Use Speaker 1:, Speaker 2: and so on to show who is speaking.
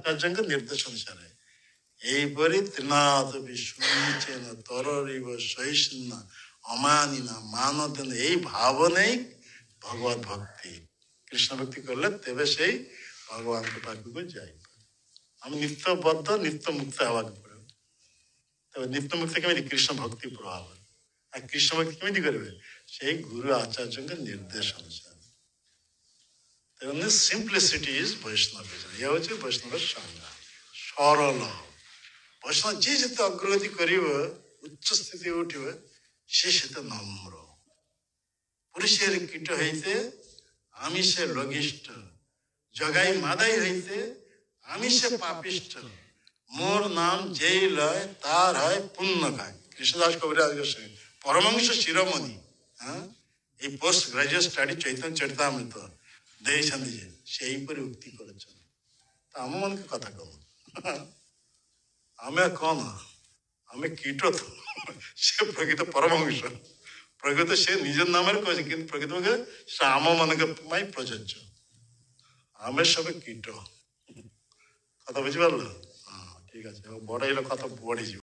Speaker 1: ଆଚାର୍ଯ୍ୟଙ୍କ ନିର୍ଦ୍ଦେଶ ଅନୁସାରେ ଏହିପରି ତ୍ରିନାଥ ବିଷ୍ଣୁଚେନ ତରରିବ ସହିଷ୍ଣ ଅମାନିନା ମାନଦେନ ଏଇ ଭାବ ନେଇ ଭଗବତ ଭକ୍ତି କୃଷ୍ଣ ଭକ୍ତି କଲେ ତେବେ ସେଇ ଭଗବାନଙ୍କ ପାଖକୁ ଯାଇପାରେ। ଆମେ ନିତ୍ୟବଦ୍ଧ ନିତ୍ୟ ମୁକ୍ତ ହେବାକୁ ପଡ଼ିବ। ତେବେ ନିତ୍ୟ ମୁକ୍ତ କେମିତି? କୃଷ୍ଣ ଭକ୍ତି ପ୍ରଭାବ। ଆଉ କୃଷ୍ଣ ଭକ୍ତି କେମିତି କରିବେ? ସେଇ ଗୁରୁ ଆଚାର୍ଯ୍ୟଙ୍କ ନିର୍ଦ୍ଦେଶ ଅନୁସାରେ। ତେଣୁ ସିମ୍ପ୍ଲିସିଟି ଇଜ ବୈଷ୍ଣବିଜମ। ଇଏ ହେଉଛି ବୈଷ୍ଣବ ସଂଜ୍ଞା। ସରଳ ବୈଷ୍ଣବ ଯିଏ ଯେତେ ଅଗ୍ରଗତି କରିବ, ଉଚ୍ଚ ସ୍ଥିତି ଉଠିବ, সে সেটা নম্র। পুরুষের কীট হইতে আমিষে লঘিষ্ঠ, জগাই মাদাই হইতে আমিষে পাপিষ্ঠ, মোর নাম যেই লয় তার হয় পুণ্য গায়। কৃষ্ণদাস কবিরাজ গোস্বামী পরমহংস শিরোমণি এই post graduate study Chaitanya Charitamrita ଦେଇଛନ୍ତି ଯେ ସେଇପରି ଉକ୍ତି କରୁଛନ୍ତି। ତ ଆମମାନଙ୍କ କଥା କଣ? ଆମେ କଣ? ଆମେ କୀଟ ତ, ସେ ପ୍ରକୃତ ପରମହଂସ। ପ୍ରକୃତ ସେ ନିଜ ନାମରେ କହିଛି, କିନ୍ତୁ ପ୍ରକୃତ ସେ ଆମମାନଙ୍କ ପାଇଁ ପ୍ରଯୁଜ୍ୟ। ଆମେ ସବୁ କୀଟ। କଥା ବୁଝିପାରିଲ? ହଁ, ଠିକ ଅଛି। ବଡ଼ ହେଇଗଲେ କଥା ବଢିଯିବ।